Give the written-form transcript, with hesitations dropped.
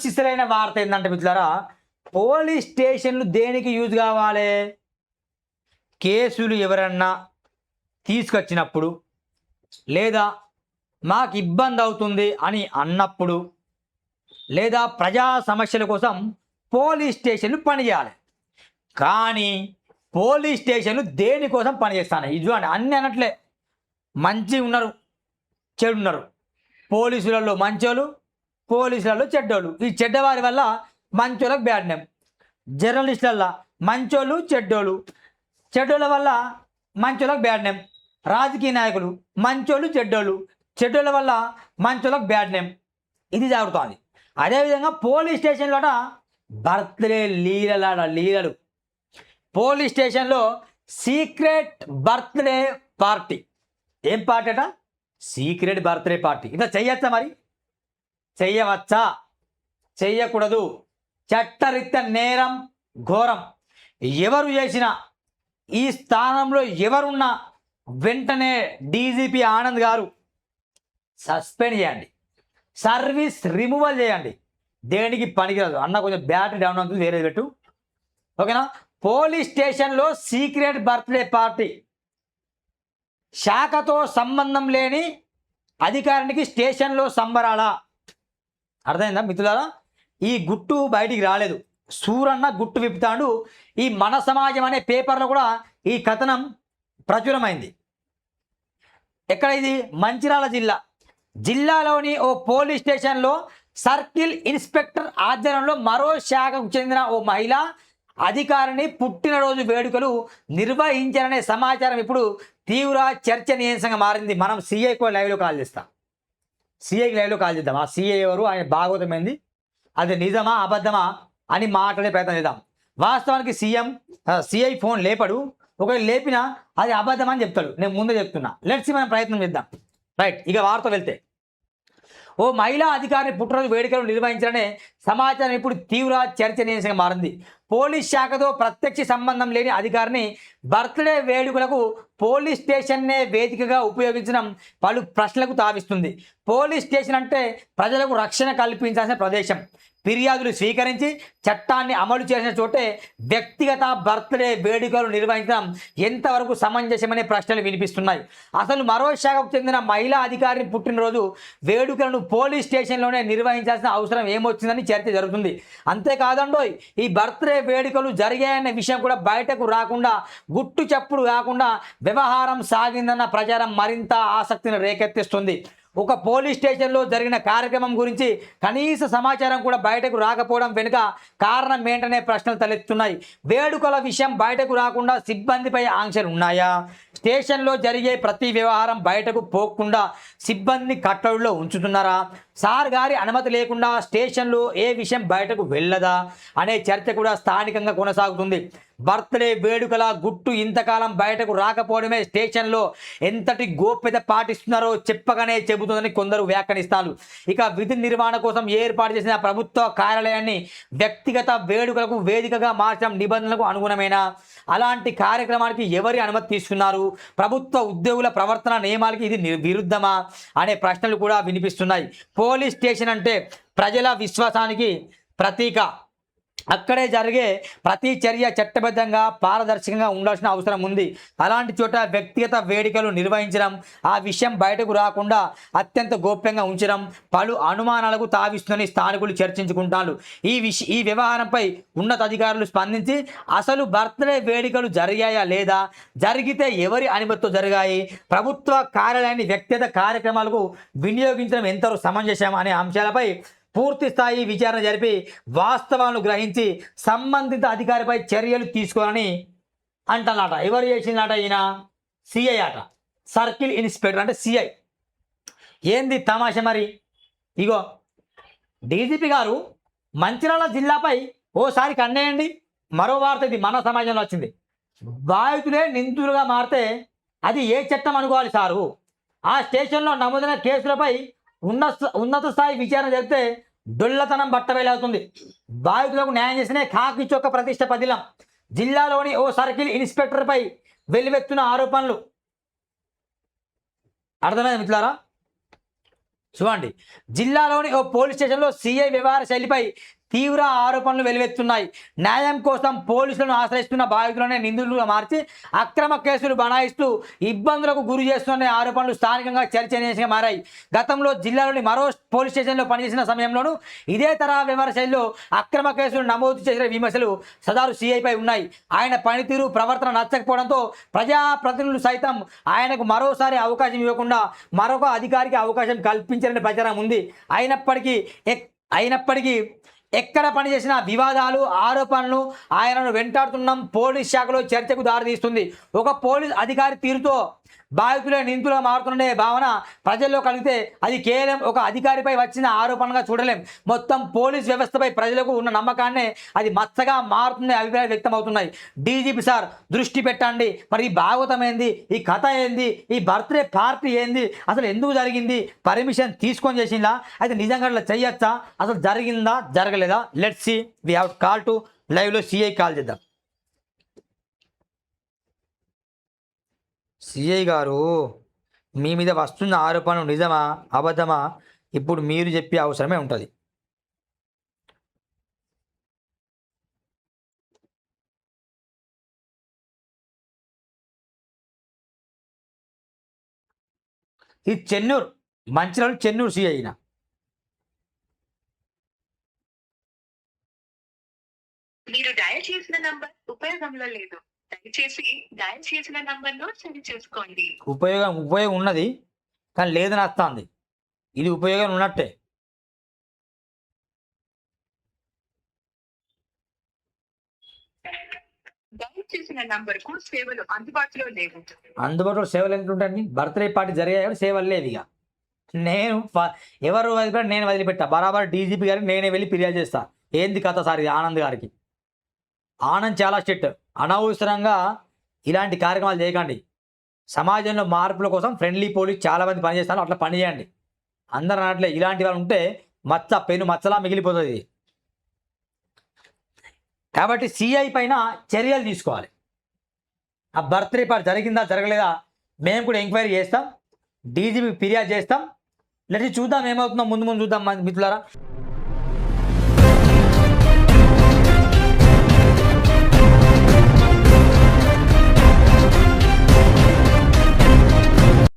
సిసలైన వార్త ఏంటంటే మిత్రులారా, పోలీస్ స్టేషన్లు దేనికి యూజ్ కావాలి? కేసులు ఎవరన్నా తీసుకొచ్చినప్పుడు, లేదా మాకు ఇబ్బంది అవుతుంది అని అన్నప్పుడు, లేదా ప్రజా సమస్యల కోసం పోలీస్ స్టేషన్లు పనిచేయాలి. కానీ పోలీస్ స్టేషన్లు దేనికోసం పనిచేస్తాను? ఇది చూడండి, అన్నీ అనట్లే. మంచి ఉన్నారు, చెడు ఉన్నారు. పోలీసులలో మంచోళ్ళు, పోలీసులలో చెడ్డోళ్ళు. ఈ చెడ్డవారి వల్ల మంచోళ్ళకి బ్యాడ్ నేమ్. జర్నలిస్టులల్లో మంచోళ్ళు చెడ్డోళ్ళు, చెడ్డోళ్ళ వల్ల మంచోళ్ళకి బ్యాడ్ నేమ్. రాజకీయ నాయకులు మంచోళ్ళు చెడ్డోళ్ళు, చెడ్డోళ్ళ వల్ల మంచోళ్ళకి బ్యాడ్ నేమ్. ఇది జరుగుతుంది. అదేవిధంగా పోలీస్ స్టేషన్లో బర్త్డే లీలలు. పోలీస్ స్టేషన్లో సీక్రెట్ బర్త్డే పార్టీ. ఏం పార్టీ అట? Secret birthday party. ఇట్లా చెయ్యొచ్చా? మరి చెయ్యవచ్చా? చెయ్యకూడదు. చట్టరీత్యా నేరం, ఘోరం. ఎవరు చేసినా, ఈ స్థానంలో ఎవరున్నా వెంటనే డీజీపీ ఆనంద్ గారు సస్పెండ్ చేయండి, సర్వీస్ రిమూవల్ చేయండి. దేనికి పనికిరాదు. అన్న కొంచెం బ్యాటరీ డౌన్ అవుతుంది, వేరే పెట్టు, ఓకేనా? పోలీస్ స్టేషన్లో సీక్రెట్ బర్త్డే పార్టీ. శాఖతో సంబంధం లేని అధికారికి స్టేషన్లో సంబరాలా? అర్థమైందా మిత్రులారా? ఈ గుట్టు బయటికి రాలేదు. సూరన్న గుట్టు విప్పుతాడు. ఈ మన సమాజం అనే పేపర్లో కూడా ఈ కథనం ప్రచురమైంది. ఎక్కడ ఇది? మంచిర్యాల జిల్లాలోని ఓ పోలీస్ స్టేషన్లో సర్కిల్ ఇన్స్పెక్టర్ ఆధ్వర్యంలో మరో శాఖకు చెందిన ఓ మహిళా అధికారిని పుట్టినరోజు వేడుకలు నిర్వహించారనే సమాచారం ఇప్పుడు తీవ్ర చర్చనీయాంశంగా మారింది. మనం సిఐకి లైవ్లో కాల్ చేస్తాం. సిఐకి లైవ్లో కాల్ చేద్దాం. ఆ సిఐ ఎవరు, ఆయన భాగవతమైంది, అది నిజమా అబద్ధమా అని మాట్లాడే ప్రయత్నం చేద్దాం. వాస్తవానికి సిఐ ఫోన్ లేపడు. ఒకవేళ లేపినా అది అబద్ధం అని చెప్తాడు. నేను ముందే చెప్తున్నా. లెట్స్ మనం ప్రయత్నం చేద్దాం. రైట్, ఇక వార్త వెళ్తే, ఓ మహిళా అధికారిని పుట్టినరోజు వేడుకలు నిర్వహించాలనే సమాచారం ఇప్పుడు తీవ్ర చర్చనీయాంశంగా మారింది. పోలీస్ శాఖతో ప్రత్యక్ష సంబంధం లేని అధికారిని బర్త్డే వేడుకలకు పోలీస్ స్టేషన్నే వేదికగా ఉపయోగించడం పలు ప్రశ్నలకు తావిస్తుంది. పోలీస్ స్టేషన్ అంటే ప్రజలకు రక్షణ కల్పించాల్సిన ప్రదేశం. ఫిర్యాదులు స్వీకరించి చట్టాన్ని అమలు చేసిన చోటే వ్యక్తిగత బర్త్డే వేడుకలు నిర్వహించడం ఎంతవరకు సమంజసమనే ప్రశ్నలు వినిపిస్తున్నాయి. అసలు మరో శాఖకు చెందిన మహిళా అధికారిని పుట్టినరోజు వేడుకలను పోలీస్ స్టేషన్లోనే నిర్వహించాల్సిన అవసరం ఏమొచ్చిందని చర్చ జరుగుతుంది. అంతేకాదండోయ్, ఈ బర్త్డే వేడుకలు జరిగాయన్న విషయం కూడా బయటకు రాకుండా, గుట్టు చప్పుడు కాకుండా వ్యవహారం సాగిందన్న ప్రచారం మరింత ఆసక్తిని రేకెత్తిస్తుంది. ఒక పోలీస్ స్టేషన్లో జరిగిన కార్యక్రమం గురించి కనీస సమాచారం కూడా బయటకు రాకపోవడం వెనుక కారణం ఏంటనే ప్రశ్నలు తలెత్తున్నాయి. వేడుకల విషయం బయటకు రాకుండా సిబ్బందిపై ఆంక్షలు ఉన్నాయా? స్టేషన్లో జరిగే ప్రతి వ్యవహారం బయటకు పోకుండా సిబ్బందిని కట్టడిలో ఉంచుతున్నారా? సార్ గారి అనుమతి లేకుండా స్టేషన్లో ఏ విషయం బయటకు వెళ్ళదా అనే చర్చ కూడా స్థానికంగా కొనసాగుతుంది. బర్త్డే వేడుకల గుట్టు ఇంతకాలం బయటకు రాకపోవడమే స్టేషన్లో ఎంతటి గోప్యత పాటిస్తున్నారో చెప్పగానే చెబుతుందని కొందరు వ్యాఖ్యానిస్తారు. ఇక విధి నిర్వహణ కోసం ఏర్పాటు చేసిన ప్రభుత్వ కార్యాలయాన్ని వ్యక్తిగత వేడుకలకు వేదికగా మార్చడం నిబంధనలకు అనుగుణమైన అలాంటి కార్యక్రమానికి ఎవరి అనుమతి తీసుకున్నారు? ప్రభుత్వ ఉద్యోగుల ప్రవర్తన నియమాలకి ఇది విరుద్ధమా అనే ప్రశ్నలు కూడా వినిపిస్తున్నాయి. పోలీస్ స్టేషన్ అంటే ప్రజల విశ్వాసానికి ప్రతీక. అక్కడే జరిగే ప్రతి చర్య చట్టబద్ధంగా పారదర్శకంగా ఉండాల్సిన అవసరం ఉంది. అలాంటి చోట వ్యక్తిగత వేడుకలు నిర్వహించడం, ఆ విషయం బయటకు రాకుండా అత్యంత గోప్యంగా ఉంచడం పలు అనుమానాలకు తావిస్తుందని స్థానికులు చర్చించుకుంటారు. ఈ వ్యవహారంపై ఉన్నతాధికారులు స్పందించి అసలు బర్త్డే వేడుకలు జరిగాయా లేదా, జరిగితే ఎవరి అనుమతితో జరిగాయి, ప్రభుత్వ కార్యాలయాన్ని వ్యక్తిగత కార్యక్రమాలకు వినియోగించడం ఎంతవరకు సమంజసం అనే అంశాలపై పూర్తి స్థాయి విచారణ జరిపి వాస్తవాలను గ్రహించి సంబంధిత అధికారిపై చర్యలు తీసుకోవాలని అంటున్నాట. ఎవరు చేసిందట? ఈయన సిఐ అట, సర్కిల్ ఇన్స్పెక్టర్ అంటే సిఐ. ఏంది తమాషా మరి? ఇగో డీజీపీ గారు మంచిర్యాల జిల్లాపై ఓసారి కన్నేయండి. మరో వార్త ఇది మన సమాజంలో వచ్చింది. బాధితులే నిందితులుగా మారితే అది ఏ చట్టం అనుకోవాలి సారు? ఆ స్టేషన్లో నమోదైన కేసులపై ఉన్నత స్థాయి విచారణ జరిగితే డొల్లతనం బట్టబయలవుతుంది. బాధితులకు న్యాయం చేసినే కాకి చొక్క ప్రతిష్ట పదిలం. జిల్లాలోని ఓ సర్కిల్ ఇన్స్పెక్టర్పై వెల్లువెత్తున్న ఆరోపణలు. అర్థమైంది మిత్రులారా? చూడండి, జిల్లాలోని ఓ పోలీస్ స్టేషన్లో సీఐ వ్యవహార శైలిపై తీవ్ర ఆరోపణలు వెలువెత్తున్నాయి. న్యాయం కోసం పోలీసులను ఆశ్రయిస్తున్న బాధితులనే నిందితులుగా మార్చి అక్రమ కేసులు బనాయిస్తూ ఇబ్బందులకు గురి చేస్తున్న ఆరోపణలు స్థానికంగా చర్చనీయంగా మారాయి. గతంలో జిల్లాలోని మరో పోలీస్ స్టేషన్లో పనిచేసిన సమయంలోనూ ఇదే తరహా వ్యవహార శైలిలో అక్రమ కేసులు నమోదు చేసిన విమర్శలు సదారు సీఐపై ఉన్నాయి. ఆయన పనితీరు ప్రవర్తన నచ్చకపోవడంతో ప్రజాప్రతినిధులు సైతం ఆయనకు మరోసారి అవకాశం ఇవ్వకుండా మరొక అధికారికి అవకాశం కల్పించారనే ప్రచారం ఉంది. అయినప్పటికీ ఎక్కడ పనిచేసిన వివాదాలు ఆరోపణలు ఆయనను వెంటాడుతున్నాం పోలీస్ శాఖలో చర్చకు దారితీస్తుంది. ఒక పోలీస్ అధికారి తీరుతో బాధితులే నిందితులుగా మారుతుండే భావన ప్రజల్లో కలిగితే అది కేవలం ఒక అధికారిపై వచ్చిన ఆరోపణగా చూడలేం. మొత్తం పోలీస్ వ్యవస్థపై ప్రజలకు ఉన్న నమ్మకాన్నే అది మచ్చగా మారుతుండే అభిప్రాయాలు వ్యక్తమవుతున్నాయి. డీజీపీ సార్ దృష్టి పెట్టండి, మరి ఈ భాగవతం ఏంది, ఈ కథ ఏంది, ఈ బర్త్డే పార్టీ ఏంది, అసలు ఎందుకు జరిగింది, పర్మిషన్ తీసుకొని చేసిందా, అయితే నిజంగా అట్లా చెయ్యొచ్చా, అసలు జరిగిందా జరగలేదా? Let's see. We have call to లైవ్లో సిఐ కాల్ చేద్దాం. సిఐ గారు, మీ మీద వస్తున్న ఆరోపణలు నిజమా అబద్ధమా ఇప్పుడు మీరు చెప్పే అవసరమే ఉంటుంది. ఇది చెన్నూరు, మంచిర్యాల చెన్నూరు సిఐ అయినా. మీరు డయల్ చేసిన నంబర్ ఉపయోగంలో లేదు, దయచేసి డయల్ చేసిన నంబర్ను సరి చేసుకోండి. ఉపయోగం ఉన్నది కానీ లేదని వస్తుంది. ఇది ఉపయోగం ఉన్నట్టే. డయల్ చేసిన నంబర్కు సేవలు అందుబాటులో లేవు. అందుబాటులో సేవలు ఏంటంటే బర్త్డే పార్టీ జరిగాయి, సేవలు లేదు. ఇక నేను ఎవరు వదిలిపెట్టి నేను వదిలిపెట్టా, బరాబర్ డీజీపీ గారికి నేనే వెళ్ళి ఫిర్యాదు చేస్తా. ఏంది కథ సార్ ఇది ఆనంద్ గారికి? ఆనంద్ చాలా స్ట్రిక్ట్. అనవసరంగా ఇలాంటి కార్యక్రమాలు చేయకండి. సమాజంలో మార్పుల కోసం ఫ్రెండ్లీ పోలీస్ చాలామంది పనిచేస్తారు, అట్లా పని చేయండి. అందరూ అన్నట్లే ఇలాంటి వాళ్ళు ఉంటే పెను మచ్చలా మిగిలిపోతుంది. కాబట్టి సిఐ పైన చర్యలు తీసుకోవాలి. ఆ బర్త్డే పార్టీ జరిగిందా జరగలేదా మేము కూడా ఎంక్వైరీ చేస్తాం, డీజీపీ ఫిర్యాదు చేస్తాం. చూద్దాం ఏమవుతుందో, ముందు చూద్దాం మిత్రులారా.